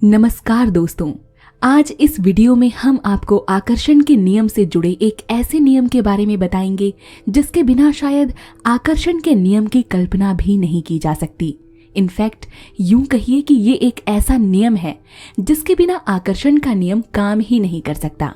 नमस्कार दोस्तों, आज इस वीडियो में हम आपको आकर्षण के नियम से जुड़े एक ऐसे नियम के बारे में बताएंगे जिसके बिना शायद आकर्षण के नियम की कल्पना भी नहीं की जा सकती। इनफैक्ट यूं कहिए कि ये एक ऐसा नियम है जिसके बिना आकर्षण का नियम काम ही नहीं कर सकता।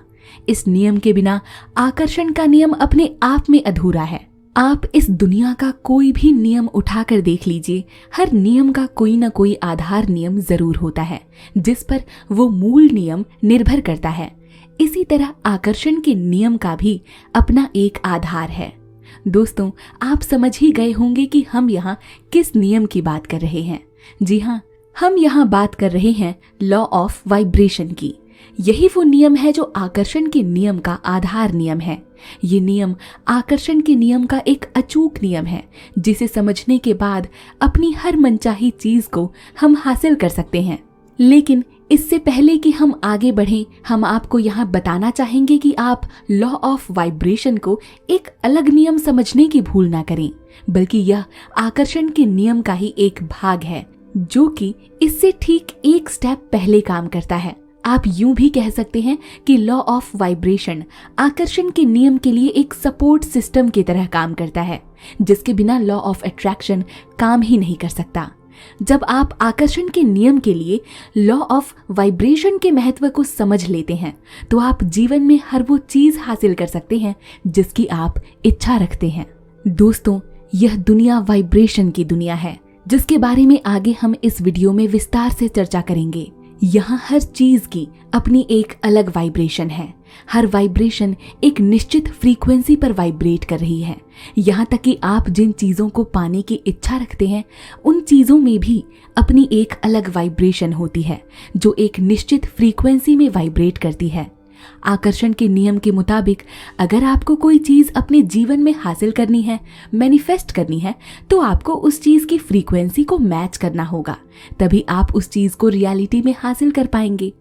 इस नियम के बिना आकर्षण का नियम अपने आप में अधूरा है। आप इस दुनिया का कोई भी नियम उठाकर देख लीजिए, हर नियम का कोई ना कोई आधार नियम जरूर होता है जिस पर वो मूल नियम निर्भर करता है। इसी तरह आकर्षण के नियम का भी अपना एक आधार है। दोस्तों, आप समझ ही गए होंगे कि हम यहाँ किस नियम की बात कर रहे हैं। जी हाँ, हम यहाँ बात कर रहे हैं लॉ ऑफ वाइब्रेशन की। यही वो नियम है जो आकर्षण के नियम का आधार नियम है। ये नियम आकर्षण के नियम का एक अचूक नियम है जिसे समझने के बाद अपनी हर मनचाही चीज को हम हासिल कर सकते हैं। लेकिन इससे पहले कि हम आगे बढ़ें, हम आपको यहाँ बताना चाहेंगे कि आप लॉ ऑफ वाइब्रेशन को एक अलग नियम समझने की भूल ना करें, बल्कि यह आकर्षण के नियम का ही एक भाग है जो कि इससे ठीक एक स्टेप पहले काम करता है। आप यूं भी कह सकते हैं कि लॉ ऑफ वाइब्रेशन आकर्षण के नियम के लिए एक सपोर्ट सिस्टम की तरह काम करता है जिसके बिना लॉ ऑफ अट्रैक्शन काम ही नहीं कर सकता। जब आप आकर्षण के नियम के लिए लॉ ऑफ वाइब्रेशन के महत्व को समझ लेते हैं तो आप जीवन में हर वो चीज हासिल कर सकते हैं जिसकी आप इच्छा रखते हैं। दोस्तों, यह दुनिया वाइब्रेशन की दुनिया है जिसके बारे में आगे हम इस वीडियो में विस्तार से चर्चा करेंगे। यहाँ हर चीज की अपनी एक अलग वाइब्रेशन है। हर वाइब्रेशन एक निश्चित फ्रीक्वेंसी पर वाइब्रेट कर रही है। यहाँ तक कि आप जिन चीजों को पाने की इच्छा रखते हैं उन चीजों में भी अपनी एक अलग वाइब्रेशन होती है जो एक निश्चित फ्रीक्वेंसी में वाइब्रेट करती है। आकर्षण के नियम के मुताबिक अगर आपको कोई चीज अपने जीवन में हासिल करनी है, मैनिफेस्ट करनी है, तो आपको उस चीज की फ्रीक्वेंसी को मैच करना होगा, तभी आप उस चीज को रियलिटी में हासिल कर पाएंगे।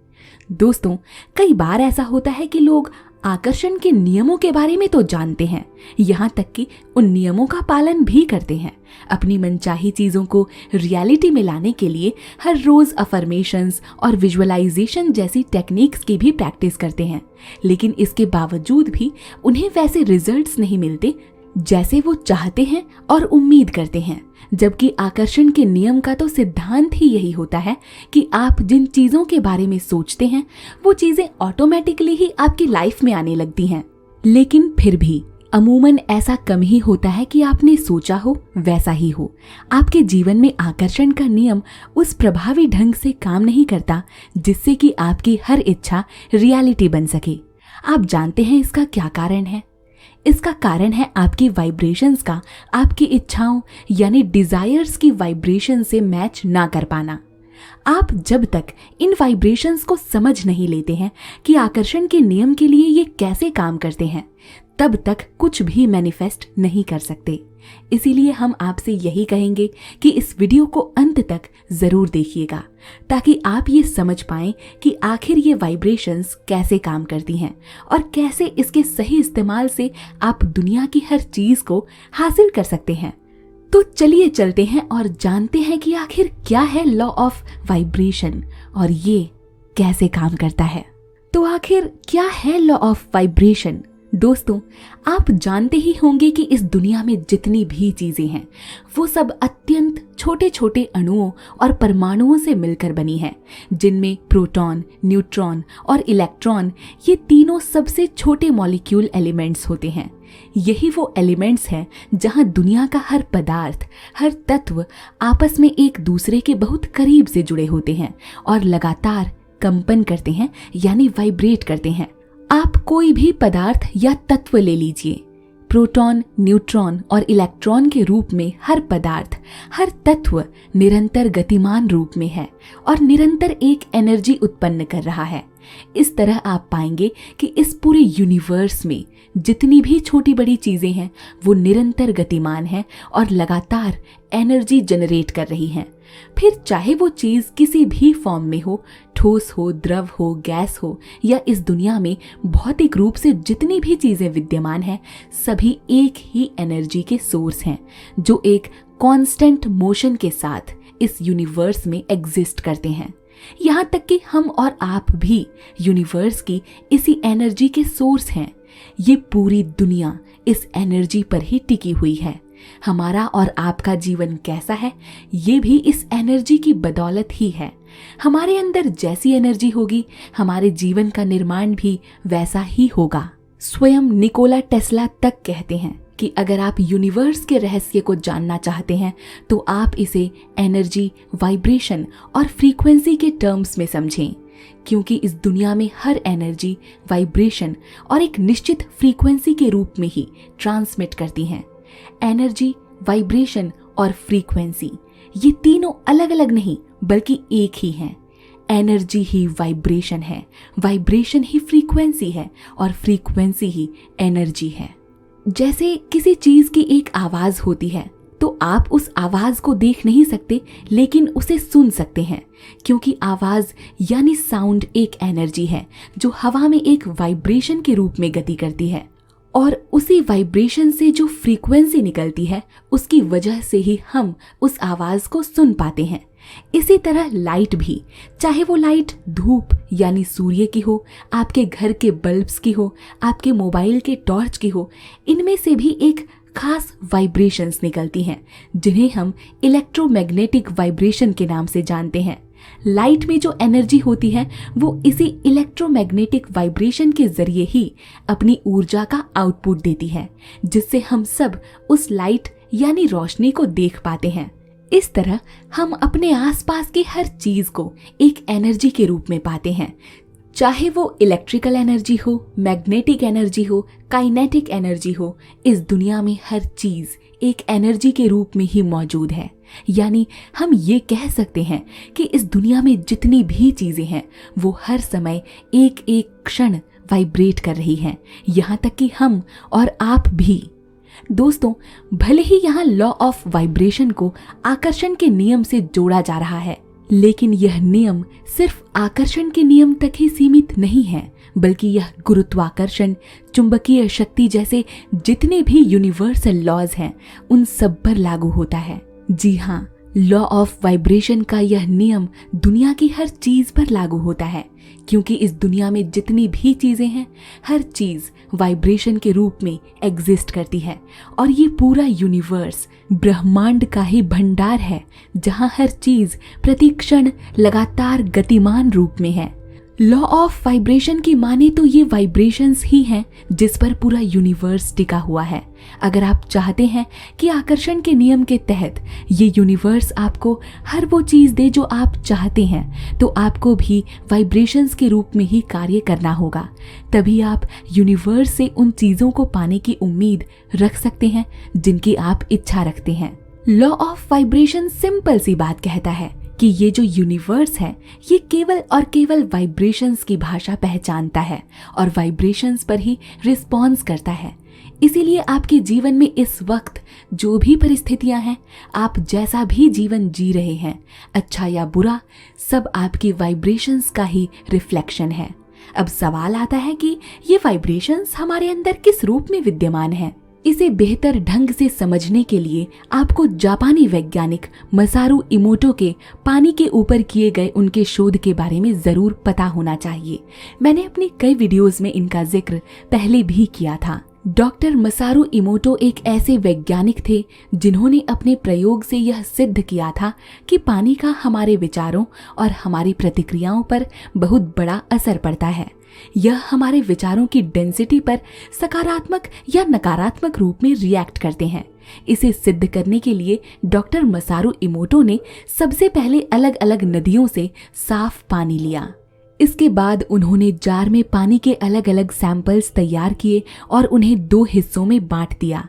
दोस्तों, कई बार ऐसा होता है कि लोग आकर्षण के नियमों के बारे में तो जानते हैं, यहाँ तक कि उन नियमों का पालन भी करते हैं। अपनी मनचाही चीजों को रियलिटी में लाने के लिए हर रोज अफर्मेशंस और विजुअलाइजेशन जैसी टेक्निक्स की भी प्रैक्टिस करते हैं, लेकिन इसके बावजूद भी उन्हें वैसे रिजल्ट्स नहीं मिलते जैसे वो चाहते हैं और उम्मीद करते हैं। जबकि आकर्षण के नियम का तो सिद्धांत ही यही होता है कि आप जिन चीजों के बारे में सोचते हैं वो चीजें ऑटोमेटिकली ही आपकी लाइफ में आने लगती हैं। लेकिन फिर भी अमूमन ऐसा कम ही होता है कि आपने सोचा हो वैसा ही हो। आपके जीवन में आकर्षण का नियम उस प्रभावी ढंग से काम नहीं करता जिससे कि आपकी हर इच्छा रियलिटी बन सके। आप जानते हैं इसका क्या कारण है? इसका कारण है आपकी वाइब्रेशंस का आपकी इच्छाओं यानी डिजायर्स की वाइब्रेशन से मैच ना कर पाना। आप जब तक इन वाइब्रेशंस को समझ नहीं लेते हैं कि आकर्षण के नियम के लिए ये कैसे काम करते हैं, तब तक कुछ भी मैनिफेस्ट नहीं कर सकते। इसीलिए हम आपसे यही कहेंगे कि इस वीडियो को अंत तक जरूर देखिएगा ताकि आप ये समझ पाएं कि आखिर ये वाइब्रेशंस कैसे काम करती हैं और कैसे इसके सही इस्तेमाल से आप दुनिया की हर चीज को हासिल कर सकते हैं। तो चलिए चलते हैं और जानते हैं कि आखिर क्या है लॉ ऑफ वाइब्रेशन और ये कैसे काम करता है। तो आखिर क्या है लॉ ऑफ वाइब्रेशन? दोस्तों, आप जानते ही होंगे कि इस दुनिया में जितनी भी चीजें हैं वो सब अत्यंत छोटे छोटे अणुओं और परमाणुओं से मिलकर बनी हैं, जिनमें प्रोटॉन, न्यूट्रॉन और इलेक्ट्रॉन ये तीनों सबसे छोटे मॉलिक्यूल एलिमेंट्स होते हैं। यही वो एलिमेंट्स हैं जहां दुनिया का हर पदार्थ, हर तत्व आपस में एक दूसरे के बहुत करीब से जुड़े होते हैं और लगातार कंपन करते हैं यानी वाइब्रेट करते हैं। आप कोई भी पदार्थ या तत्व ले लीजिए, प्रोटॉन, न्यूट्रॉन और इलेक्ट्रॉन के रूप में हर पदार्थ, हर तत्व निरंतर गतिमान रूप में है और निरंतर एक एनर्जी उत्पन्न कर रहा है। इस तरह आप पाएंगे कि इस पूरे यूनिवर्स में जितनी भी छोटी बड़ी चीजें हैं वो निरंतर गतिमान हैं और लगातार एनर्जी जनरेट कर रही हैं। फिर चाहे वो चीज किसी भी फॉर्म में हो, ठोस हो, द्रव हो, गैस हो या इस दुनिया में भौतिक रूप से जितनी भी चीजें विद्यमान हैं, सभी एक ही एनर्जी के सोर्स हैं जो एक कांस्टेंट मोशन के साथ इस यूनिवर्स में एग्जिस्ट करते हैं। यहाँ तक कि हम और आप भी यूनिवर्स की इसी एनर्जी के सोर्स हैं। ये पूरी दुनिया इस एनर्जी पर ही टिकी हुई है। हमारा और आपका जीवन कैसा है, ये भी इस एनर्जी की बदौलत ही है। हमारे अंदर जैसी एनर्जी होगी, हमारे जीवन का निर्माण भी वैसा ही होगा। स्वयं निकोला टेस्ला तक कहते हैं कि अगर आप यूनिवर्स के रहस्य को जानना चाहते हैं तो आप इसे एनर्जी, वाइब्रेशन और फ्रीक्वेंसी के टर्म्स में समझें, क्योंकि इस दुनिया में हर एनर्जी, वाइब्रेशन और एक निश्चित फ्रीक्वेंसी के रूप में ही ट्रांसमिट करती हैं। एनर्जी, वाइब्रेशन और फ्रीक्वेंसी ये तीनों अलग अलग नहीं बल्कि एक ही हैं। एनर्जी ही वाइब्रेशन है, वाइब्रेशन ही फ्रीक्वेंसी है और फ्रीक्वेंसी ही एनर्जी है। जैसे किसी चीज की एक आवाज होती है तो आप उस आवाज को देख नहीं सकते लेकिन उसे सुन सकते हैं, क्योंकि आवाज यानी साउंड एक एनर्जी है जो हवा में एक वाइब्रेशन के रूप में गति करती है, और उसी वाइब्रेशन से जो फ्रीक्वेंसी निकलती है उसकी वजह से ही हम उस आवाज को सुन पाते हैं। इसी तरह लाइट भी, चाहे वो लाइट धूप यानी सूर्य की हो, आपके घर के बल्ब्स की हो, आपके मोबाइल के टॉर्च की हो, इनमें से भी एक खास वाइब्रेशंस निकलती हैं जिन्हें हम इलेक्ट्रोमैग्नेटिक वाइब्रेशन के नाम से जानते हैं। लाइट में जो एनर्जी होती है वो इसी इलेक्ट्रोमैग्नेटिक वाइब्रेशन के जरिए ही अपनी ऊर्जा का आउटपुट देती है, जिससे हम सब उस लाइट यानी रोशनी को देख पाते हैं। इस तरह हम अपने आसपास की हर चीज को एक एनर्जी के रूप में पाते हैं, चाहे वो इलेक्ट्रिकल एनर्जी हो, मैग्नेटिक एनर्जी हो, काइनेटिक एनर्जी हो। इस दुनिया में हर चीज एक एनर्जी के रूप में ही मौजूद है। यानी हम ये कह सकते हैं कि इस दुनिया में जितनी भी चीजें हैं वो हर समय एक एक क्षण वाइब्रेट कर रही हैं, यहाँ तक कि हम और आप भी। दोस्तों, भले ही यहाँ लॉ ऑफ वाइब्रेशन को आकर्षण के नियम से जोड़ा जा रहा है, लेकिन यह नियम सिर्फ आकर्षण के नियम तक ही सीमित नहीं है, बल्कि यह गुरुत्वाकर्षण, चुंबकीय शक्ति जैसे जितने भी यूनिवर्सल लॉज हैं उन सब पर लागू होता है। जी हाँ, लॉ ऑफ वाइब्रेशन का यह नियम दुनिया की हर चीज पर लागू होता है, क्योंकि इस दुनिया में जितनी भी चीजें हैं हर चीज वाइब्रेशन के रूप में एग्जिस्ट करती है, और ये पूरा यूनिवर्स ब्रह्मांड का ही भंडार है जहाँ हर चीज प्रतिक्षण लगातार गतिमान रूप में है। लॉ ऑफ वाइब्रेशन की माने तो ये वाइब्रेशंस ही हैं जिस पर पूरा यूनिवर्स टिका हुआ है। अगर आप चाहते हैं कि आकर्षण के नियम के तहत ये यूनिवर्स आपको हर वो चीज दे जो आप चाहते हैं, तो आपको भी वाइब्रेशंस के रूप में ही कार्य करना होगा। तभी आप यूनिवर्स से उन चीजों को पाने की उम्मीद रख सकते हैं जिनकी आप इच्छा रखते हैं। लॉ ऑफ वाइब्रेशन सिंपल सी बात कहता है कि ये जो यूनिवर्स है ये केवल और केवल वाइब्रेशंस की भाषा पहचानता है और वाइब्रेशंस पर ही रिस्पॉन्स करता है। इसीलिए आपके जीवन में इस वक्त जो भी परिस्थितियां हैं, आप जैसा भी जीवन जी रहे हैं, अच्छा या बुरा, सब आपकी वाइब्रेशंस का ही रिफ्लेक्शन है। अब सवाल आता है कि ये वाइब्रेशंस हमारे अंदर किस रूप में विद्यमान है। इसे बेहतर ढंग से समझने के लिए आपको जापानी वैज्ञानिक मसारू इमोटो के पानी के ऊपर किए गए उनके शोध के बारे में जरूर पता होना चाहिए। मैंने अपनी कई वीडियोस में इनका जिक्र पहले भी किया था। डॉक्टर मसारू इमोटो एक ऐसे वैज्ञानिक थे जिन्होंने अपने प्रयोग से यह सिद्ध किया था कि पानी का हमारे विचारों और हमारी प्रतिक्रियाओं पर बहुत बड़ा असर पड़ता है। यह हमारे विचारों की डेंसिटी पर सकारात्मक या नकारात्मक रूप में रिएक्ट करते हैं। इसे सिद्ध करने के लिए डॉक्टर मसारू इमोटो ने सबसे पहले अलग अलग नदियों से साफ पानी लिया। इसके बाद उन्होंने जार में पानी के अलग अलग सैंपल्स तैयार किए और उन्हें 2 हिस्सों में बांट दिया।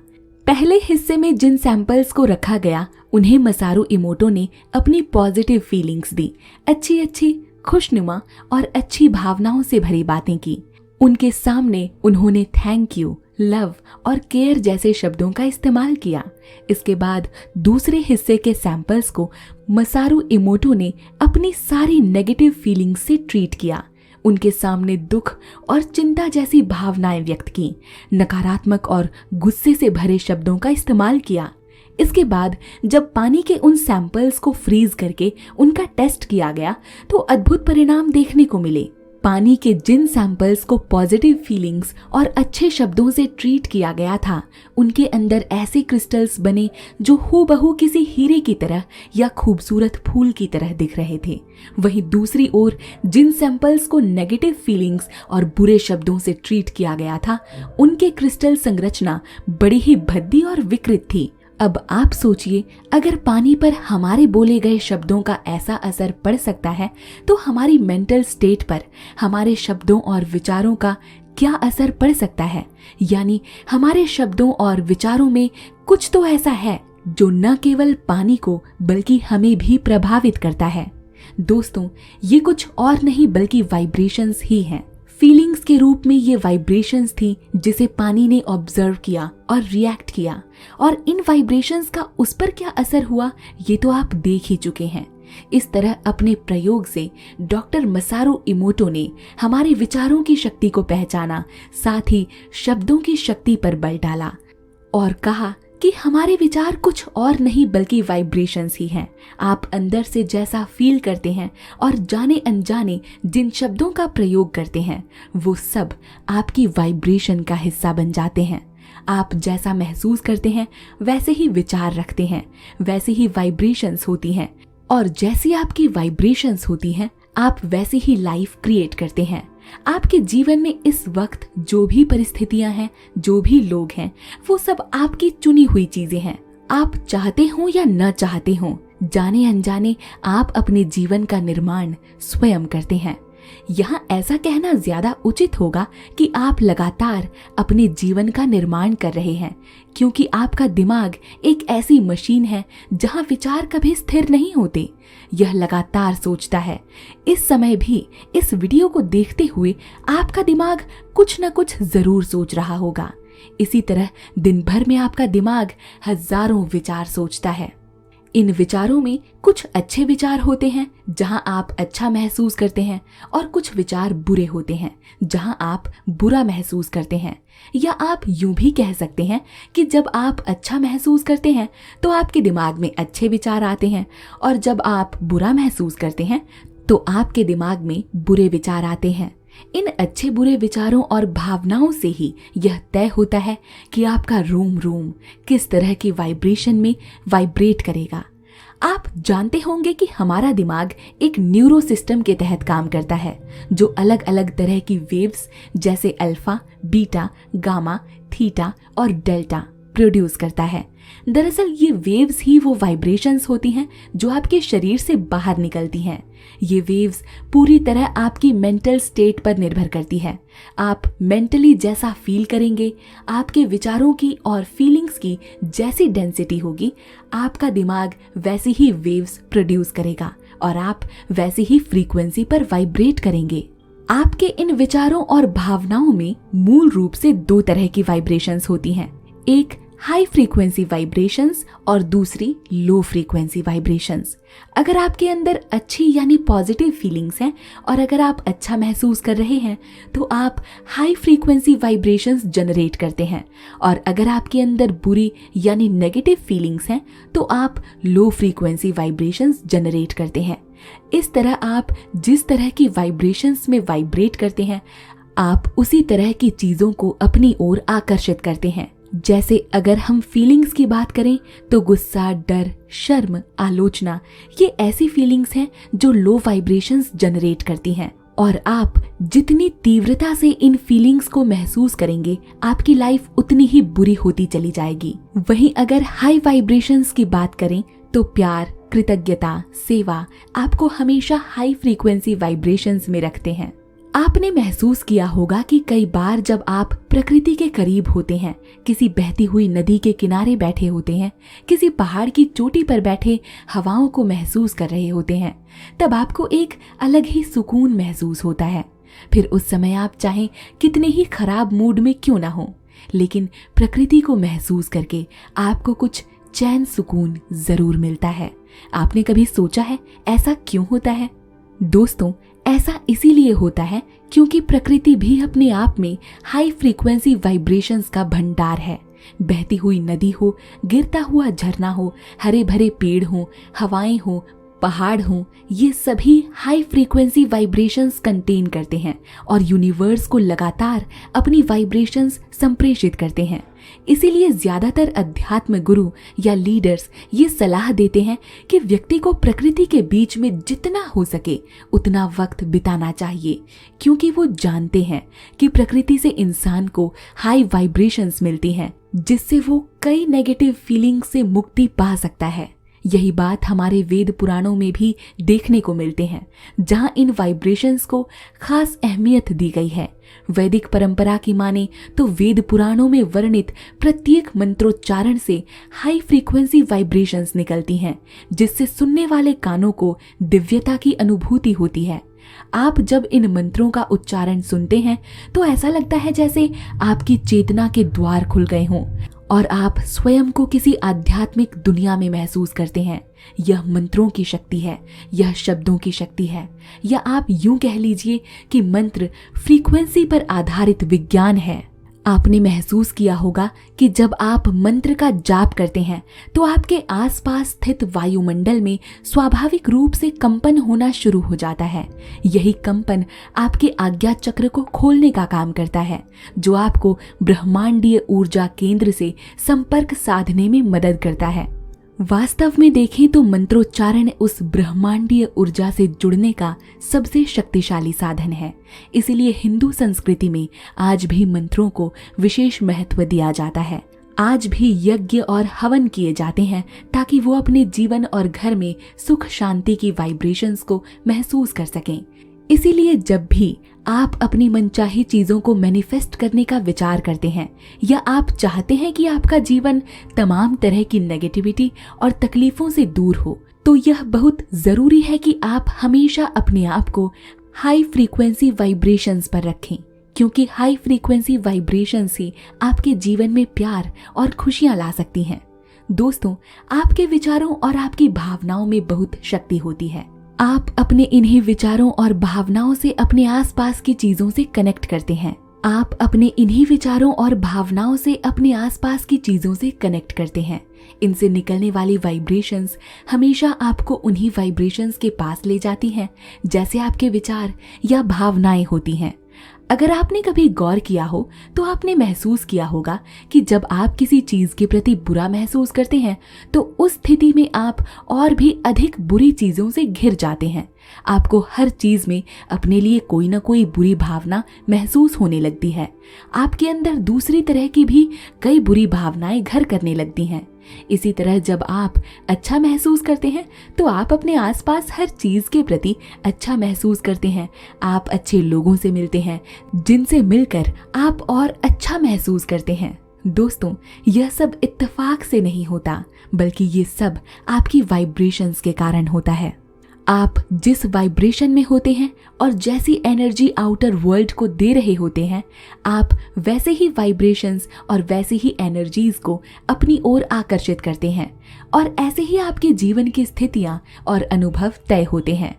पहले हिस्से में जिन सैंपल्स को रखा गया उन्हें मसारू इमोटो ने अपनी पॉजिटिव फीलिंग्स दी, अच्छी खुशनुमा और अच्छी भावनाओं से भरी बातें की। उनके सामने उन्होंने थैंक यू, लव और केयर जैसे शब्दों का इस्तेमाल किया। इसके बाद दूसरे हिस्से के सैंपल्स को मसारू इमोटो ने अपनी सारी नेगेटिव फीलिंग्स से ट्रीट किया। उनके सामने दुख और चिंता जैसी भावनाएं व्यक्त की, नकारात्मक और गुस्से से भरे शब्दों का इस्तेमाल किया। इसके बाद जब पानी के उन सैंपल्स को फ्रीज करके उनका टेस्ट किया गया तो अद्भुत परिणाम देखने को मिले। पानी के जिन सैंपल्स को पॉजिटिव फीलिंग्स और अच्छे शब्दों से ट्रीट किया गया था, उनके अंदर ऐसे क्रिस्टल्स बने जो हूबहू किसी हीरे की तरह या खूबसूरत फूल की तरह दिख रहे थे। वहीं दूसरी ओर जिन सैंपल्स को नेगेटिव फीलिंग्स और बुरे शब्दों से ट्रीट किया गया था, उनके क्रिस्टल संरचना बड़ी ही भद्दी और विकृत थी। अब आप सोचिए, अगर पानी पर हमारे बोले गए शब्दों का ऐसा असर पड़ सकता है तो हमारी मेंटल स्टेट पर हमारे शब्दों और विचारों का क्या असर पड़ सकता है। यानी हमारे शब्दों और विचारों में कुछ तो ऐसा है जो न केवल पानी को बल्कि हमें भी प्रभावित करता है। दोस्तों, ये कुछ और नहीं बल्कि वाइब्रेशंस ही हैं। फीलिंग्स के रूप में ये वाइब्रेशंस थी जिसे पानी ने ऑब्जर्व किया और रिएक्ट किया, और इन वाइब्रेशंस का उस पर क्या असर हुआ ये तो आप देख ही चुके हैं। इस तरह अपने प्रयोग से डॉक्टर मसारू इमोटो ने हमारे विचारों की शक्ति को पहचाना, साथ ही शब्दों की शक्ति पर बल डाला और कहा कि हमारे विचार कुछ और नहीं बल्कि वाइब्रेशंस ही हैं। आप अंदर से जैसा फील करते हैं और जाने अनजाने जिन शब्दों का प्रयोग करते हैं, वो सब आपकी वाइब्रेशन का हिस्सा बन जाते हैं। आप जैसा महसूस करते हैं वैसे ही विचार रखते हैं, वैसे ही वाइब्रेशंस होती हैं, और जैसी आपकी वाइब्रेशंस होती हैं आप वैसे ही लाइफ क्रिएट करते हैं। आपके जीवन में इस वक्त जो भी परिस्थितियां हैं, जो भी लोग हैं, वो सब आपकी चुनी हुई चीजें हैं। आप चाहते हो या न चाहते हो, जाने अनजाने आप अपने जीवन का निर्माण स्वयं करते हैं। यहाँ ऐसा कहना ज्यादा उचित होगा कि आप लगातार अपने जीवन का निर्माण कर रहे हैं, क्योंकि आपका दिमाग एक ऐसी मशीन है जहाँ विचार कभी स्थिर नहीं होते। यह लगातार सोचता है। इस समय भी इस वीडियो को देखते हुए आपका दिमाग कुछ न कुछ जरूर सोच रहा होगा। इसी तरह दिन भर में आपका दिमाग हजारों विचार सोचता है। इन विचारों में कुछ अच्छे विचार होते हैं जहां आप अच्छा महसूस करते हैं, और कुछ विचार बुरे होते हैं जहां आप बुरा महसूस करते हैं। या आप यूं भी कह सकते हैं कि जब आप अच्छा महसूस करते हैं तो आपके दिमाग में अच्छे विचार आते हैं, और जब आप बुरा महसूस करते हैं तो आपके दिमाग में बुरे विचार आते हैं। इन अच्छे बुरे विचारों और भावनाओं से ही यह तय होता है कि आपका रोम रोम किस तरह की वाइब्रेशन में वाइब्रेट करेगा। आप जानते होंगे कि हमारा दिमाग एक न्यूरो सिस्टम के तहत काम करता है, जो अलग अलग तरह की वेव्स जैसे अल्फा, बीटा, गामा, थीटा और डेल्टा प्रोड्यूस करता है। दरअसल ये वेव्स ही वो वाइब्रेशंस होती हैं जो आपके शरीर से बाहर निकलती हैं। ये वेव्स पूरी तरह आपकी मेंटल स्टेट पर निर्भर करती है। आप मेंटली जैसा फील करेंगे, आपके विचारों की और फीलिंग्स की जैसी डेंसिटी होगी, आपका दिमाग वैसी ही वेव्स प्रोड्यूस करेगा और आप वैसी ही फ्रीक्वेंसी पर वाइब्रेट करेंगे। आपके इन विचारों और भावनाओं में मूल रूप से दो तरह की वाइब्रेशंस होती हैं, एक हाई फ्रीक्वेंसी वाइब्रेशंस और दूसरी लो फ्रीक्वेंसी वाइब्रेशंस। अगर आपके अंदर अच्छी यानी पॉजिटिव फीलिंग्स हैं और अगर आप अच्छा महसूस कर रहे हैं तो आप हाई फ्रीक्वेंसी वाइब्रेशंस जनरेट करते हैं, और अगर आपके अंदर बुरी यानी नेगेटिव फीलिंग्स हैं तो आप लो फ्रीक्वेंसी वाइब्रेशंस जनरेट करते हैं। इस तरह आप जिस तरह की वाइब्रेशंस में वाइब्रेट करते हैं, आप उसी तरह की चीजों को अपनी ओर आकर्षित करते हैं। जैसे अगर हम फीलिंग्स की बात करें तो गुस्सा, डर, शर्म, आलोचना, ये ऐसी फीलिंग्स हैं जो लो वाइब्रेशंस जनरेट करती हैं, और आप जितनी तीव्रता से इन फीलिंग्स को महसूस करेंगे आपकी लाइफ उतनी ही बुरी होती चली जाएगी। वहीं अगर हाई वाइब्रेशंस की बात करें तो प्यार, कृतज्ञता, सेवा आपको हमेशा हाई फ्रीक्वेंसी वाइब्रेशंस में रखते हैं। आपने महसूस किया होगा कि कई बार जब आप प्रकृति के करीब होते हैं, किसी बहती हुई नदी के किनारे बैठे होते हैं, किसी पहाड़ की चोटी पर बैठे हवाओं को महसूस कर रहे होते हैं, तब आपको एक अलग ही सुकून महसूस होता है। फिर उस समय आप चाहें कितने ही खराब मूड में क्यों ना हो, लेकिन प्रकृति को महसूस करके आपको कुछ चैन सुकून जरूर मिलता है। आपने कभी सोचा है ऐसा क्यों होता है? दोस्तों, ऐसा इसीलिए होता है क्योंकि प्रकृति भी अपने आप में हाई फ्रीक्वेंसी वाइब्रेशंस का भंडार है। बहती हुई नदी हो, गिरता हुआ झरना हो, हरे भरे पेड़ हो, हवाएं हो, पहाड़ हों, ये सभी हाई फ्रीक्वेंसी वाइब्रेशंस कंटेन करते हैं और यूनिवर्स को लगातार अपनी वाइब्रेशंस संप्रेषित करते हैं। इसीलिए ज्यादातर अध्यात्म गुरु या लीडर्स ये सलाह देते हैं कि व्यक्ति को प्रकृति के बीच में जितना हो सके उतना वक्त बिताना चाहिए, क्योंकि वो जानते हैं कि प्रकृति से इंसान को हाई वाइब्रेशंस मिलती हैं, जिससे वो कई नेगेटिव फीलिंग से मुक्ति पा सकता है। यही बात हमारे वेद पुराणों में भी देखने को मिलते हैं, जहां इन वाइब्रेशंस को खास अहमियत दी गई है। वैदिक परंपरा की माने तो वेद पुराणों में वर्णित प्रत्येक मंत्रोच्चारण से हाई फ्रीक्वेंसी वाइब्रेशंस निकलती हैं, जिससे सुनने वाले कानों को दिव्यता की अनुभूति होती है। आप जब इन मंत्रों का उच्चारण सुनते हैं तो ऐसा लगता है जैसे आपकी चेतना के द्वार खुल गए हों और आप स्वयं को किसी आध्यात्मिक दुनिया में महसूस करते हैं। यह मंत्रों की शक्ति है, यह शब्दों की शक्ति है, या आप यूं कह लीजिए कि मंत्र फ्रीक्वेंसी पर आधारित विज्ञान है। आपने महसूस किया होगा कि जब आप मंत्र का जाप करते हैं तो आपके आसपास स्थित वायुमंडल में स्वाभाविक रूप से कंपन होना शुरू हो जाता है। यही कंपन आपके आज्ञा चक्र को खोलने का काम करता है, जो आपको ब्रह्मांडीय ऊर्जा केंद्र से संपर्क साधने में मदद करता है। वास्तव में देखें तो मंत्रोच्चारण उस ब्रह्मांडीय ऊर्जा से जुड़ने का सबसे शक्तिशाली साधन है। इसीलिए हिंदू संस्कृति में आज भी मंत्रों को विशेष महत्व दिया जाता है। आज भी यज्ञ और हवन किए जाते हैं ताकि वो अपने जीवन और घर में सुख शांति की वाइब्रेशंस को महसूस कर सकें। इसीलिए जब भी आप अपनी मनचाही चीजों को मैनिफेस्ट करने का विचार करते हैं या आप चाहते हैं कि आपका जीवन तमाम तरह की नेगेटिविटी और तकलीफों से दूर हो, तो यह बहुत जरूरी है कि आप हमेशा अपने आप को हाई फ्रीक्वेंसी वाइब्रेशंस पर रखें, क्योंकि हाई फ्रीक्वेंसी वाइब्रेशंस ही आपके जीवन में प्यार और खुशियां ला सकती हैं। दोस्तों, आपके विचारों और आपकी भावनाओं में बहुत शक्ति होती है। आप अपने इन्हीं विचारों और भावनाओं से अपने आसपास की चीजों से कनेक्ट करते हैं। आप अपने इन्हीं विचारों और भावनाओं से अपने आसपास की चीजों से कनेक्ट करते हैं। इनसे निकलने वाली वाइब्रेशंस हमेशा आपको उन्हीं वाइब्रेशंस के पास ले जाती हैं, जैसे आपके विचार या भावनाएं होती हैं। अगर आपने कभी गौर किया हो तो आपने महसूस किया होगा कि जब आप किसी चीज के प्रति बुरा महसूस करते हैं तो उस स्थिति में आप और भी अधिक बुरी चीजों से घिर जाते हैं। आपको हर चीज में अपने लिए कोई ना कोई बुरी भावना महसूस होने लगती है। आपके अंदर दूसरी तरह की भी कई बुरी भावनाएं घर करने लगती हैं। इसी तरह जब आप अच्छा महसूस करते हैं तो आप अपने आसपास हर चीज के प्रति अच्छा महसूस करते हैं। आप अच्छे लोगों से मिलते हैं, जिनसे मिलकर आप और अच्छा महसूस करते हैं। दोस्तों, यह सब इत्तेफाक से नहीं होता, बल्कि ये सब आपकी वाइब्रेशंस के कारण होता है। आप जिस वाइब्रेशन में होते हैं और जैसी एनर्जी आउटर वर्ल्ड को दे रहे होते हैं, आप वैसे ही वाइब्रेशंस और वैसे ही एनर्जीज को अपनी ओर आकर्षित करते हैं और ऐसे ही आपके जीवन की स्थितियां और अनुभव तय होते हैं।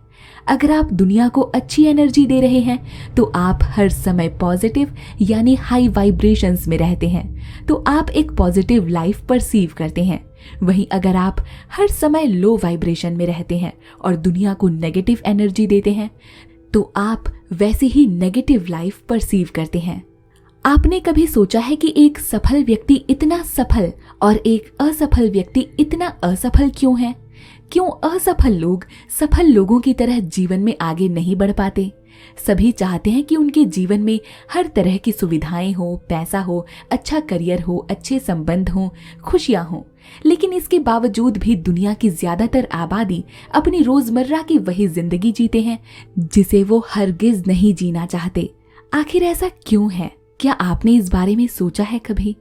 अगर आप दुनिया को अच्छी एनर्जी दे रहे हैं तो आप हर समय पॉजिटिव यानी हाई वाइब्रेशंस में रहते हैं, तो आप एक पॉजिटिव लाइफ परसीव करते हैं। वहीं अगर आप हर समय लो वाइब्रेशन में रहते हैं और दुनिया को नेगेटिव एनर्जी देते हैं, तो आप वैसे ही नेगेटिव लाइफ परसीव करते हैं। आपने कभी सोचा है कि एक सफल व्यक्ति इतना सफल और एक असफल व्यक्ति इतना असफल क्यों है? क्यों असफल लोग सफल लोगों की तरह जीवन में आगे नहीं बढ़ पाते? सभी चाहते हैं कि उनके जीवन में हर तरह की सुविधाएं हो, पैसा हो, अच्छा करियर हो, अच्छे संबंध हो, खुशियां हो, लेकिन इसके बावजूद भी दुनिया की ज्यादातर आबादी अपनी रोजमर्रा की वही जिंदगी जीते हैं जिसे वो हरगिज नहीं जीना चाहते। आखिर ऐसा क्यों है? क्या आपने इस बारे में सोचा है कभी?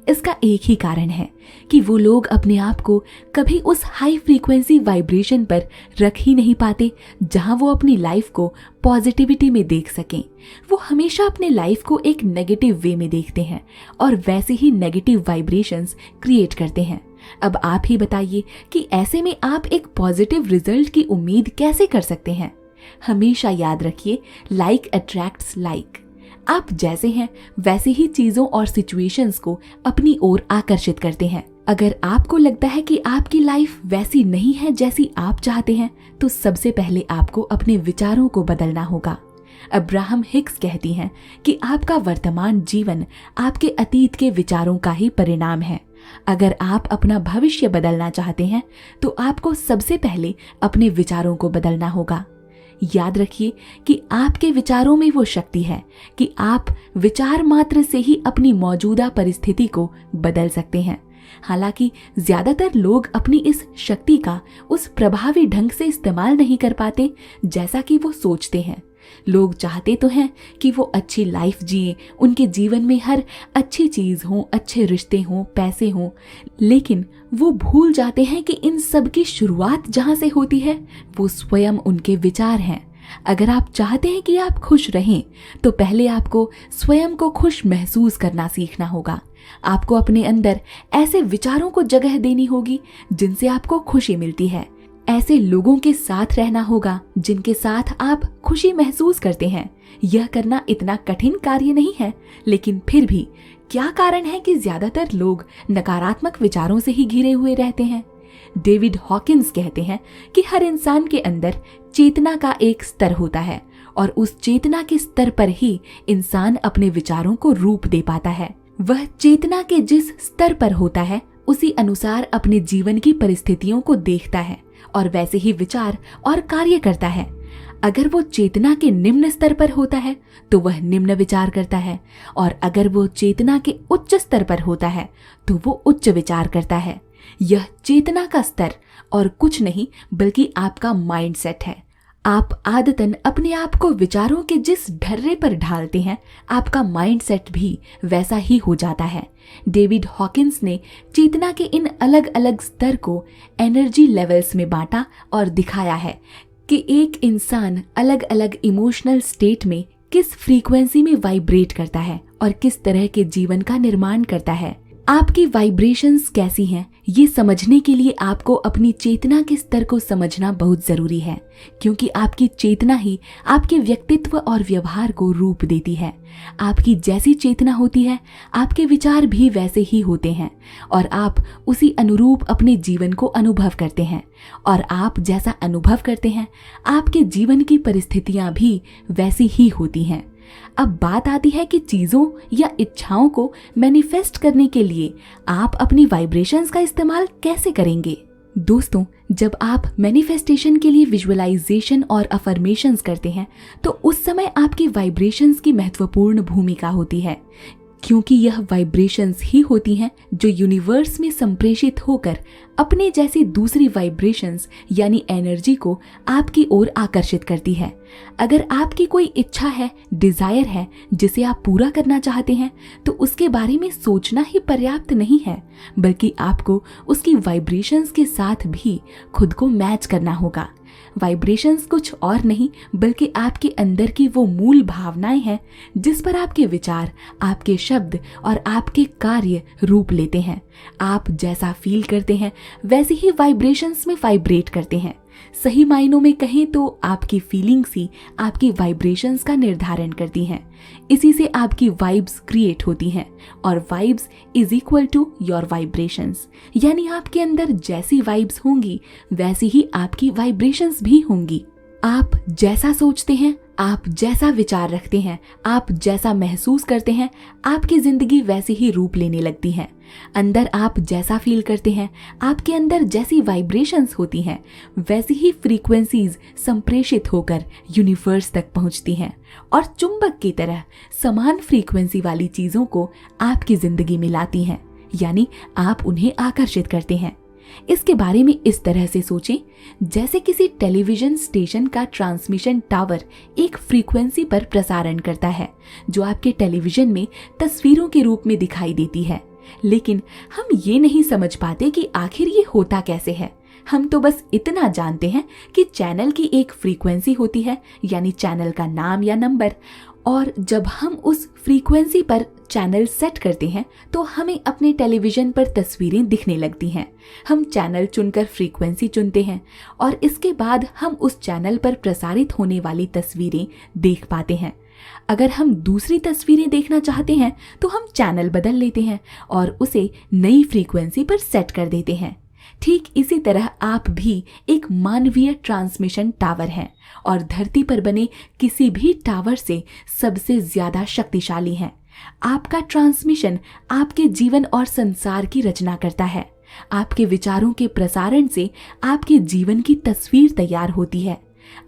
इसका एक ही कारण है कि वो लोग अपने आप को कभी उस हाई फ्रीक्वेंसी वाइब्रेशन पर रख ही नहीं पाते जहां वो अपनी लाइफ को पॉजिटिविटी में देख सकें। वो हमेशा अपने लाइफ को एक नेगेटिव वे में देखते हैं और वैसे ही नेगेटिव वाइब्रेशंस क्रिएट करते हैं। अब आप ही बताइए कि ऐसे में आप एक पॉजिटिव रिजल्ट की उम्मीद कैसे कर सकते हैं? हमेशा याद रखिए, लाइक अट्रैक्ट्स लाइक। आप जैसे हैं वैसे ही चीजों और सिचुएशंस को अपनी ओर आकर्षित करते हैं। अगर आपको लगता है कि आपकी लाइफ वैसी नहीं है जैसी आप चाहते हैं, तो सबसे पहले आपको अपने विचारों को बदलना होगा। अब्राहम हिक्स कहती हैं कि आपका वर्तमान जीवन आपके अतीत के विचारों का ही परिणाम है। अगर आप अपना भविष्य बदलना चाहते हैं तो आपको सबसे पहले अपने विचारों को बदलना होगा। याद रखिए कि आपके विचारों में वो शक्ति है कि आप विचार मात्र से ही अपनी मौजूदा परिस्थिति को बदल सकते हैं। हालांकि ज्यादातर लोग अपनी इस शक्ति का उस प्रभावी ढंग से इस्तेमाल नहीं कर पाते जैसा कि वो सोचते हैं। लोग चाहते तो हैं कि वो अच्छी लाइफ जिए, उनके जीवन में हर अच्छी चीज हो, अच्छे रिश्ते हों, पैसे हों, लेकिन वो भूल जाते हैं कि इन सब की शुरुआत जहां से होती है वो स्वयं उनके विचार हैं। अगर आप चाहते हैं कि आप खुश रहें तो पहले आपको स्वयं को खुश महसूस करना सीखना होगा। आपको अपने अंदर ऐसे विचारों को जगह देनी होगी जिनसे आपको खुशी मिलती है। ऐसे लोगों के साथ रहना होगा जिनके साथ आप खुशी महसूस करते हैं। यह करना इतना कठिन कार्य नहीं है, लेकिन फिर भी क्या कारण है कि ज्यादातर लोग नकारात्मक विचारों से ही घिरे हुए रहते हैं। डेविड हॉकिंस कहते हैं कि हर इंसान के अंदर चेतना का एक स्तर होता है और उस चेतना के स्तर पर ही इंसान अपने विचारों को रूप दे पाता है। वह चेतना के जिस स्तर पर होता है उसी अनुसार अपने जीवन की परिस्थितियों को देखता है और वैसे ही विचार और कार्य करता है। अगर वो चेतना के निम्न स्तर पर होता है तो वह निम्न विचार करता है, और अगर वो चेतना के उच्च स्तर पर होता है तो वो उच्च विचार करता है। यह चेतना का स्तर और कुछ नहीं बल्कि आपका माइंडसेट है। आप आदतन अपने आप को विचारों के जिस ढर्रे पर ढालते हैं, आपका माइंडसेट भी वैसा ही हो जाता है। डेविड हॉकिंस ने चेतना के इन अलग अलग स्तर को एनर्जी लेवल्स में बांटा और दिखाया है कि एक इंसान अलग अलग इमोशनल स्टेट में किस फ्रीक्वेंसी में वाइब्रेट करता है और किस तरह के जीवन का निर्माण करता है। आपकी वाइब्रेशंस कैसी हैं, ये समझने के लिए आपको अपनी चेतना के स्तर को समझना बहुत जरूरी है, क्योंकि आपकी चेतना ही आपके व्यक्तित्व और व्यवहार को रूप देती है। आपकी जैसी चेतना होती है, आपके विचार भी वैसे ही होते हैं और आप उसी अनुरूप अपने जीवन को अनुभव करते हैं, और आप जैसा अनुभव करते हैं, आपके जीवन की परिस्थितियां भी वैसी ही होती हैं। अब बात आती है कि चीजों या इच्छाओं को मैनिफेस्ट करने के लिए आप अपनी वाइब्रेशंस का इस्तेमाल कैसे करेंगे। दोस्तों, जब आप मैनिफेस्टेशन के लिए विजुअलाइजेशन और अफर्मेशंस करते हैं तो उस समय आपकी वाइब्रेशंस की महत्वपूर्ण भूमिका होती है, क्योंकि यह वाइब्रेशंस ही होती हैं जो यूनिवर्स में संप्रेषित होकर अपने जैसी दूसरी वाइब्रेशंस यानी एनर्जी को आपकी ओर आकर्षित करती है। अगर आपकी कोई इच्छा है, डिजायर है जिसे आप पूरा करना चाहते हैं, तो उसके बारे में सोचना ही पर्याप्त नहीं है, बल्कि आपको उसकी वाइब्रेशंस के साथ भी खुद को मैच करना होगा। वाइब्रेशंस कुछ और नहीं बल्कि आपके अंदर की वो मूल भावनाएं हैं जिस पर आपके विचार, आपके शब्द और आपके कार्य रूप लेते हैं। आप जैसा फील करते हैं वैसे ही वाइब्रेशंस में वाइब्रेट करते हैं। सही मायनों में कहें तो आपकी फीलिंग्स ही आपकी वाइब्रेशंस का निर्धारण करती हैं। इसी से आपकी वाइब्स क्रिएट होती हैं, और vibes is equal to your vibrations, यानी आपके अंदर जैसी वाइब्स होंगी वैसी ही आपकी वाइब्रेशंस भी होंगी। आप जैसा सोचते हैं, आप जैसा विचार रखते हैं, आप जैसा महसूस करते हैं, आपकी जिंदगी वैसी ही रूप लेने लगती है। अंदर आप जैसा फील करते हैं, आपके अंदर जैसी वाइब्रेशंस होती हैं, वैसी ही फ्रीक्वेंसीज संप्रेषित होकर यूनिवर्स तक पहुंचती हैं और चुंबक की तरह समान फ्रीक्वेंसी वाली चीजों को आपकी जिंदगी में लाती हैं, यानी आप उन्हें आकर्षित करते हैं। इसके बारे में इस तरह से सोचें जैसे किसी टेलीविजन स्टेशन का ट्रांसमिशन टावर एक फ्रीक्वेंसी पर प्रसारण करता है जो आपके टेलीविजन में तस्वीरों के रूप में दिखाई देती है, लेकिन हम ये नहीं समझ पाते कि आखिर ये होता कैसे है। हम तो बस इतना जानते हैं कि चैनल की एक फ्रीक्वेंसी होती है, यानी चैनल का नाम या नंबर, और जब हम उस फ्रीक्वेंसी पर चैनल सेट करते हैं तो हमें अपने टेलीविजन पर तस्वीरें दिखने लगती हैं। हम चैनल चुनकर फ्रीक्वेंसी चुनते हैं और इसके बाद हम उस चैनल पर प्रसारित होने वाली तस्वीरें देख पाते हैं। अगर हम दूसरी तस्वीरें देखना चाहते हैं तो हम चैनल बदल लेते हैं और उसे नई फ्रीक्वेंसी पर सेट कर देते हैं। ठीक इसी तरह आप भी एक मानवीय ट्रांसमिशन टावर हैं और धरती पर बने किसी भी टावर से सबसे ज्यादा शक्तिशाली हैं। आपका ट्रांसमिशन आपके जीवन और संसार की रचना करता है। आपके विचारों के प्रसारण से आपके जीवन की तस्वीर तैयार होती है।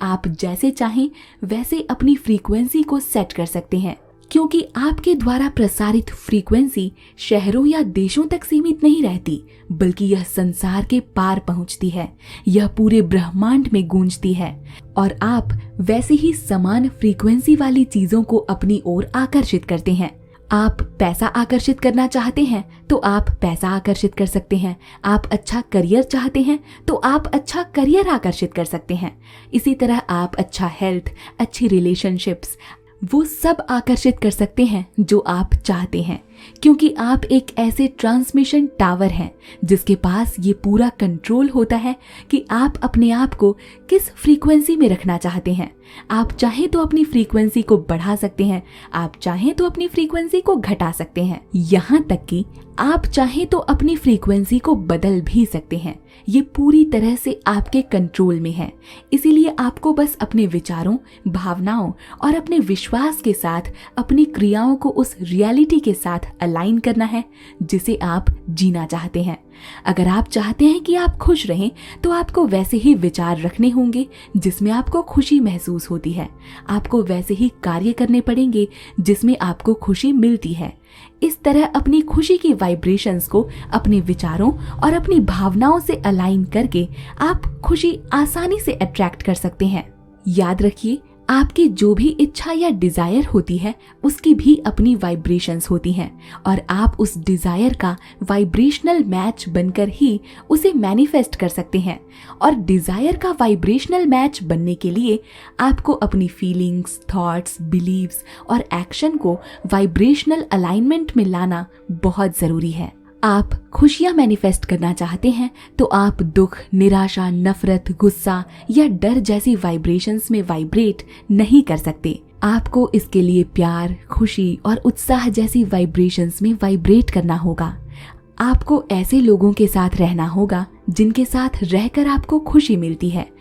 आप जैसे चाहें वैसे अपनी फ्रीक्वेंसी को सेट कर सकते हैं, क्योंकि आपके द्वारा प्रसारित फ्रीक्वेंसी शहरों या देशों तक सीमित नहीं रहती, बल्कि यह संसार के पार पहुंचती है। यह पूरे ब्रह्मांड में गूंजती है और आप वैसे ही समान फ्रीक्वेंसी वाली चीजों को अपनी ओर आकर्षित करते हैं। आप पैसा आकर्षित करना चाहते हैं तो आप पैसा आकर्षित कर सकते हैं। आप अच्छा करियर चाहते हैं तो आप अच्छा करियर आकर्षित कर सकते हैं। इसी तरह आप अच्छा हेल्थ, अच्छी रिलेशनशिप्स, वो सब आकर्षित कर सकते हैं जो आप चाहते हैं, क्योंकि आप एक ऐसे ट्रांसमिशन टावर हैं जिसके पास ये पूरा कंट्रोल होता है कि आप अपने आप को किस फ्रीक्वेंसी में रखना चाहते हैं। आप चाहें तो अपनी फ्रीक्वेंसी को बढ़ा सकते हैं, आप चाहें तो अपनी फ्रीक्वेंसी को घटा सकते हैं, यहाँ तक कि आप चाहें तो अपनी फ्रीक्वेंसी को बदल भी सकते हैं। ये पूरी तरह से आपके कंट्रोल में है। इसीलिए आपको बस अपने विचारों, भावनाओं और अपने विश्वास के साथ अपनी क्रियाओं को उस रियलिटी के साथ अलाइन करना है जिसे आप जीना चाहते हैं। अगर आप चाहते हैं कि आप खुश रहें तो आपको वैसे ही विचार रखने होंगे जिसमें आपको खुशी महसूस होती है। आपको वैसे ही कार्य करने पड़ेंगे जिसमें आपको खुशी मिलती है। इस तरह अपनी खुशी की वाइब्रेशंस को अपने विचारों और अपनी भावनाओं से अलाइन करके आप खुशी आसानी से अट्रैक्ट कर सकते हैं। याद रखिए, आपकी जो भी इच्छा या डिजायर होती है उसकी भी अपनी वाइब्रेशंस होती हैं और आप उस डिजायर का वाइब्रेशनल मैच बनकर ही उसे मैनिफेस्ट कर सकते हैं। और डिजायर का वाइब्रेशनल मैच बनने के लिए आपको अपनी फीलिंग्स, थॉट्स, बिलीव्स और एक्शन को वाइब्रेशनल अलाइनमेंट में लाना बहुत जरूरी है। आप खुशियां मैनिफेस्ट करना चाहते हैं तो आप दुख, निराशा, नफरत, गुस्सा या डर जैसी वाइब्रेशंस में वाइब्रेट नहीं कर सकते। आपको इसके लिए प्यार, खुशी और उत्साह जैसी वाइब्रेशंस में वाइब्रेट करना होगा। आपको ऐसे लोगों के साथ रहना होगा जिनके साथ रहकर आपको खुशी मिलती है।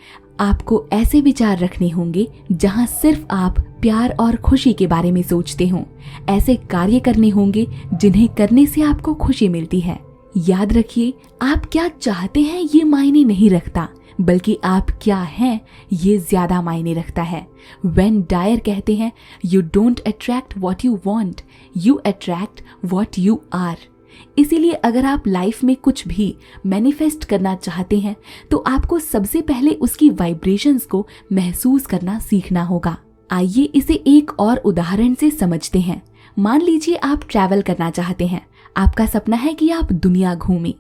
आपको ऐसे विचार रखने होंगे जहां सिर्फ आप प्यार और खुशी के बारे में सोचते हों। ऐसे कार्य करने होंगे जिन्हें करने से आपको खुशी मिलती है। याद रखिए, आप क्या चाहते हैं ये मायने नहीं रखता, बल्कि आप क्या हैं ये ज्यादा मायने रखता है। वेन डायर कहते हैं, you don't attract what you want, you attract what you are. इसीलिए अगर आप लाइफ में कुछ भी मैनिफेस्ट करना चाहते हैं तो आपको सबसे पहले उसकी वाइब्रेशंस को महसूस करना सीखना होगा। आइए इसे एक और उदाहरण से समझते हैं। मान लीजिए आप ट्रैवल करना चाहते हैं। आपका सपना है कि आप दुनिया घूमें।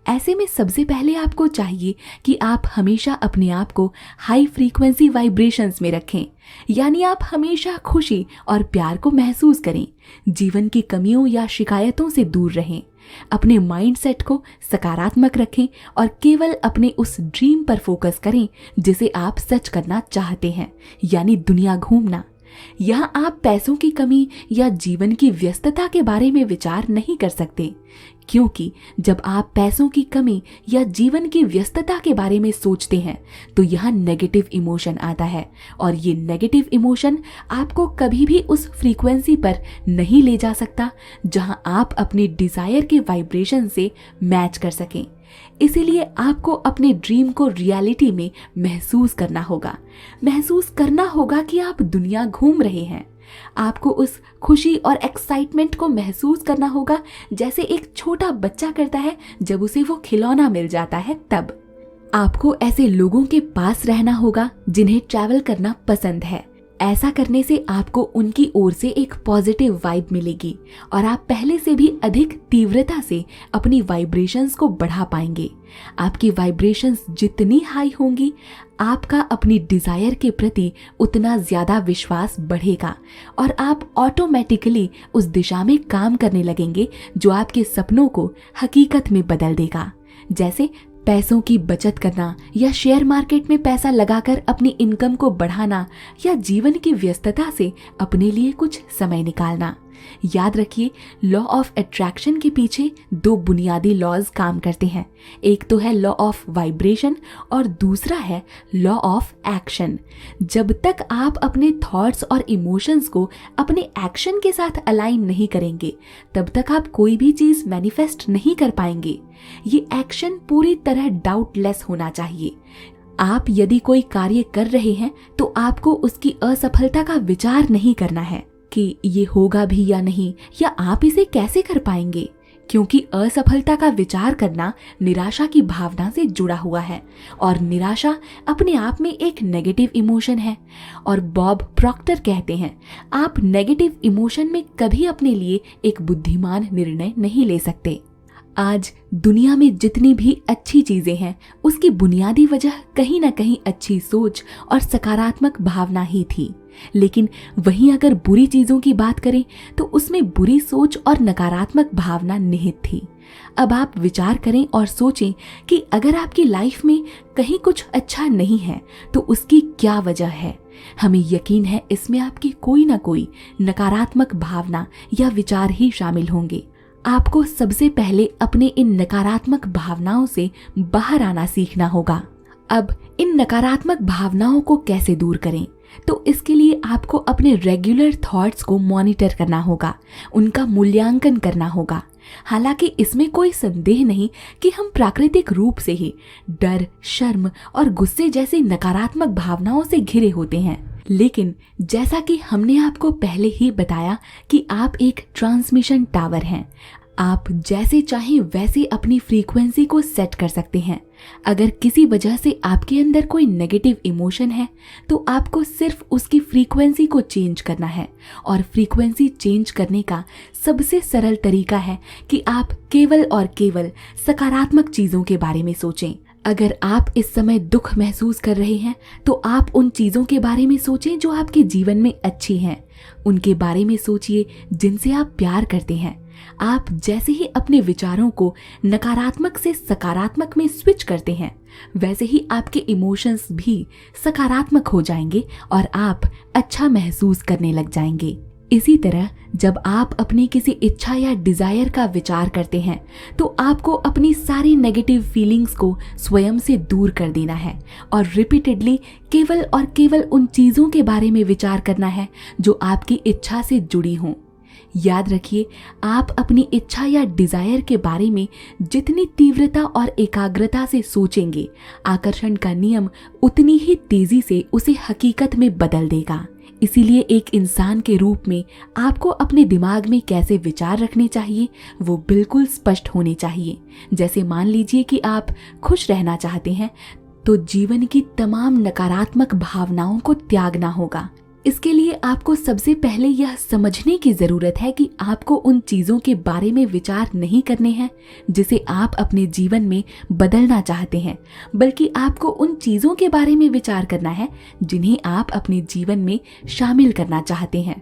ऐसे में सबसे पहले आपको चाहिए कि आप हमेशा अपने आप को हाई फ्रीक्वेंसी वाइब्रेशंस में रखें, यानी आप हमेशा खुशी और प्यार को महसूस करें। जीवन की कमियों या शिकायतों से दूर रहें। अपने माइंडसेट को सकारात्मक रखें और केवल अपने उस ड्रीम पर फोकस करें जिसे आप सच करना चाहते हैं, यानी दुनिया घूमना। यहाँ आप पैसों की कमी या जीवन की व्यस्तता के बारे में विचार नहीं कर सकते, क्योंकि जब आप पैसों की कमी या जीवन की व्यस्तता के बारे में सोचते हैं तो यहाँ नेगेटिव इमोशन आता है और ये नेगेटिव इमोशन आपको कभी भी उस फ्रीक्वेंसी पर नहीं ले जा सकता जहाँ आप अपने डिजायर के वाइब्रेशन से मैच कर सकें। इसीलिए आपको अपने ड्रीम को रियलिटी में महसूस करना होगा। महसूस करना होगा कि आप दुनिया घूम रहे हैं। आपको उस खुशी और एक्साइटमेंट को महसूस करना होगा जैसे एक छोटा बच्चा करता है जब उसे वो खिलौना मिल जाता है तब। आपको ऐसे लोगों के पास रहना होगा जिन्हें ट्रैवल करना पसंद है। ऐसा करने से आपको उनकी ओर से एक पॉजिटिव वाइब मिलेगी और आप पहले से भी अधिक तीव्रता से अपनी वाइब्रेशंस को बढ़ा पाएंगे। आपकी वाइब्रेशंस जितनी हाई होंगी, आपका अपनी डिजायर के प्रति उतना ज्यादा विश्वास बढ़ेगा और आप ऑटोमेटिकली उस दिशा में काम करने लगेंगे जो आपके सपनों को हकीकत में बदल देगा। जैसे पैसों की बचत करना या शेयर मार्केट में पैसा लगाकर अपनी इनकम को बढ़ाना या जीवन की व्यस्तता से अपने लिए कुछ समय निकालना। याद रखिए, लॉ ऑफ अट्रैक्शन के पीछे दो बुनियादी लॉज काम करते हैं। एक तो है लॉ ऑफ वाइब्रेशन और दूसरा है लॉ ऑफ एक्शन। जब तक आप अपने थॉट्स और इमोशंस को अपने एक्शन के साथ अलाइन नहीं करेंगे, तब तक आप कोई भी चीज मैनिफेस्ट नहीं कर पाएंगे। ये एक्शन पूरी तरह डाउटलेस होना चाहिए। आप यदि कोई कार्य कर रहे हैं तो आपको उसकी असफलता का विचार नहीं करना है कि ये होगा भी या नहीं, या आप इसे कैसे कर पाएंगे, क्योंकि असफलता का विचार करना निराशा की भावना से जुड़ा हुआ है और निराशा अपने आप में एक नेगेटिव इमोशन है। और बॉब प्रॉक्टर कहते हैं, आप नेगेटिव इमोशन में कभी अपने लिए एक बुद्धिमान निर्णय नहीं ले सकते। आज दुनिया में जितनी भी अच्छी चीजें हैं, उसकी बुनियादी वजह कहीं ना कहीं अच्छी सोच और सकारात्मक भावना ही थी। लेकिन वहीं अगर बुरी चीजों की बात करें तो उसमें बुरी सोच और नकारात्मक भावना निहित थी। अब आप विचार करें और सोचें कि अगर आपकी लाइफ में कहीं कुछ अच्छा नहीं है तो उसकी क्या वजह है। हमें यकीन है इसमें आपकी कोई ना कोई नकारात्मक भावना या विचार ही शामिल होंगे। आपको सबसे पहले अपने इन नकारात्मक भावनाओं से बाहर आना सीखना होगा। अब इन नकारात्मक भावनाओं को कैसे दूर करें? तो इसके लिए आपको अपने रेगुलर थॉट्स को मॉनिटर करना होगा, उनका मूल्यांकन करना होगा। हालांकि इसमें कोई संदेह नहीं कि हम प्राकृतिक रूप से ही डर, शर्म और गुस्से जैसी नकारात्मक भावनाओं से घिरे होते हैं। लेकिन जैसा कि हमने आपको पहले ही बताया कि आप एक ट्रांसमिशन टावर हैं। आप जैसे चाहें वैसे अपनी फ्रीक्वेंसी को सेट कर सकते हैं। अगर किसी वजह से आपके अंदर कोई नेगेटिव इमोशन है तो आपको सिर्फ उसकी फ्रीक्वेंसी को चेंज करना है। और फ्रीक्वेंसी चेंज करने का सबसे सरल तरीका है कि आप केवल और केवल सकारात्मक चीज़ों के बारे में सोचें। अगर आप इस समय दुख महसूस कर रहे हैं तो आप उन चीज़ों के बारे में सोचें जो आपके जीवन में अच्छी हैं। उनके बारे में सोचिए जिनसे आप प्यार करते हैं। आप जैसे ही अपने विचारों को नकारात्मक से सकारात्मक में स्विच करते हैं, वैसे ही आपके इमोशंस भी सकारात्मक हो जाएंगे और आप अच्छा महसूस करने लग जाएंगे। इसी तरह जब आप अपनी किसी इच्छा या डिजायर का विचार करते हैं तो आपको अपनी सारी नेगेटिव फीलिंग्स को स्वयं से दूर कर देना है और रिपीटेडली केवल और केवल उन चीज़ों के बारे में विचार करना है जो आपकी इच्छा से जुड़ी हों। याद रखिए, आप अपनी इच्छा या डिजायर के बारे में जितनी तीव्रता और एकाग्रता से सोचेंगे, आकर्षण का नियम उतनी ही तेजी से उसे हकीकत में बदल देगा। इसीलिए एक इंसान के रूप में आपको अपने दिमाग में कैसे विचार रखने चाहिए वो बिल्कुल स्पष्ट होने चाहिए। जैसे मान लीजिए कि आप खुश रहना चाहते हैं तो जीवन की तमाम नकारात्मक भावनाओं को त्यागना होगा। इसके लिए आपको सबसे पहले यह समझने की जरूरत है कि आपको उन चीजों के बारे में विचार नहीं करने हैं जिसे आप अपने जीवन में बदलना चाहते हैं, बल्कि आपको उन चीजों के बारे में विचार करना है जिन्हें आप अपने जीवन में शामिल करना चाहते हैं।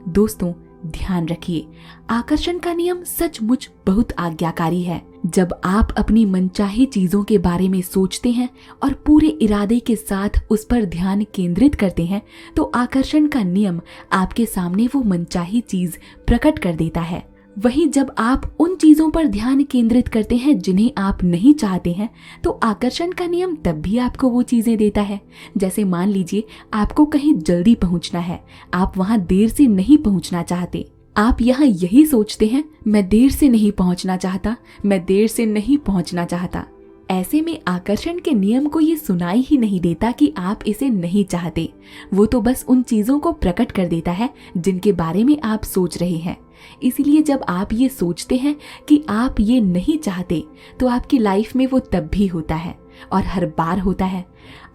दोस्तों, ध्यान रखिए, आकर्षण का नियम सचमुच बहुत आज्ञाकारी है। जब आप अपनी मनचाही चीजों के बारे में सोचते हैं और पूरे इरादे के साथ उस पर ध्यान केंद्रित करते हैं तो आकर्षण का नियम आपके सामने वो मनचाही चीज प्रकट कर देता है। वहीं जब आप उन चीजों पर ध्यान केंद्रित करते हैं जिन्हें आप नहीं चाहते हैं तो आकर्षण का नियम तब भी आपको वो चीजें देता है। जैसे मान लीजिए आपको कहीं जल्दी पहुंचना है, आप वहां देर से नहीं पहुंचना चाहते। आप यहाँ यही सोचते हैं, मैं देर से नहीं पहुंचना चाहता, मैं देर से नहीं पहुंचना चाहता। ऐसे में आकर्षण के नियम को ये सुनाई ही नहीं देता कि आप इसे नहीं चाहते। वो तो बस उन चीजों को प्रकट कर देता है जिनके बारे में आप सोच रहे हैं। इसीलिए जब आप ये सोचते हैं कि आप ये नहीं चाहते तो आपकी लाइफ में वो तब भी होता है। और हर बार होता है।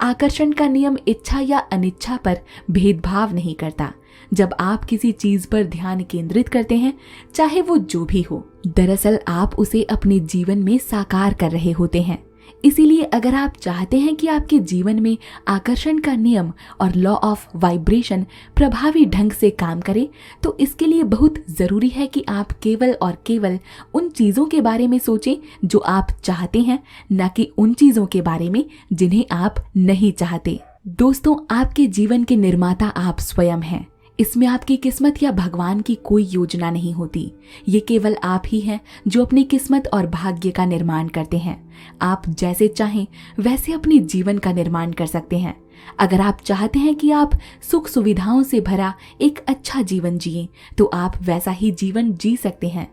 आकर्षण का नियम इच्छा या अनिच्छा पर भेदभाव नहीं करता। जब आप किसी चीज पर ध्यान केंद्रित करते हैं, चाहे वो जो भी हो, दरअसल आप उसे अपने जीवन में साकार कर रहे होते हैं। इसीलिए अगर आप चाहते हैं कि आपके जीवन में आकर्षण का नियम और लॉ ऑफ वाइब्रेशन प्रभावी ढंग से काम करे, तो इसके लिए बहुत ज़रूरी है कि आप केवल और केवल उन चीज़ों के बारे में सोचें जो आप चाहते हैं, न कि उन चीज़ों के बारे में जिन्हें आप नहीं चाहते। दोस्तों, आपके जीवन के निर्माता आप स्वयं हैं। इसमें आपकी किस्मत या भगवान की कोई योजना नहीं होती। ये केवल आप ही हैं जो अपनी किस्मत और भाग्य का निर्माण करते हैं। आप जैसे चाहें वैसे अपने जीवन का निर्माण कर सकते हैं। अगर आप चाहते हैं कि आप सुख सुविधाओं से भरा एक अच्छा जीवन जिएं, तो आप वैसा ही जीवन जी सकते हैं।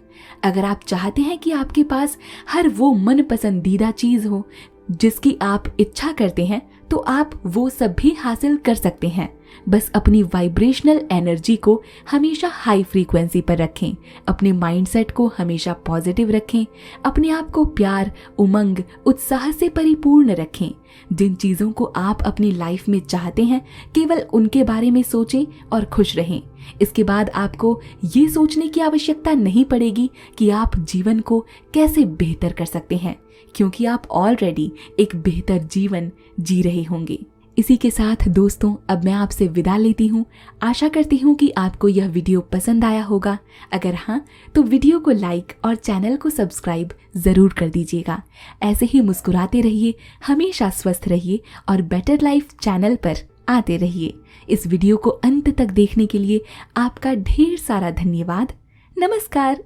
अगर आप चाहते हैं कि आपके पास हर वो मन पसंदीदा चीज हो जिसकी आप इच्छा करते हैं, तो आप वो सब भी हासिल कर सकते हैं। बस अपनी वाइब्रेशनल एनर्जी को हमेशा हाई फ्रीक्वेंसी पर रखें, अपने माइंडसेट को हमेशा पॉजिटिव रखें, अपने आप को प्यार, उमंग, उत्साह से परिपूर्ण रखें। जिन चीज़ों को आप अपनी लाइफ में चाहते हैं, केवल उनके बारे में सोचें और खुश रहें। इसके बाद आपको ये सोचने की आवश्यकता नहीं पड़ेगी कि आप जीवन को कैसे बेहतर कर सकते हैं, क्योंकि आप ऑलरेडी एक बेहतर जीवन जी रहे होंगे। इसी के साथ दोस्तों, अब मैं आपसे विदा लेती हूँ। आशा करती हूँ कि आपको यह वीडियो पसंद आया होगा। अगर हाँ, तो वीडियो को लाइक और चैनल को सब्सक्राइब ज़रूर कर दीजिएगा। ऐसे ही मुस्कुराते रहिए, हमेशा स्वस्थ रहिए और बेटर लाइफ चैनल पर आते रहिए। इस वीडियो को अंत तक देखने के लिए आपका ढेर सारा धन्यवाद। नमस्कार।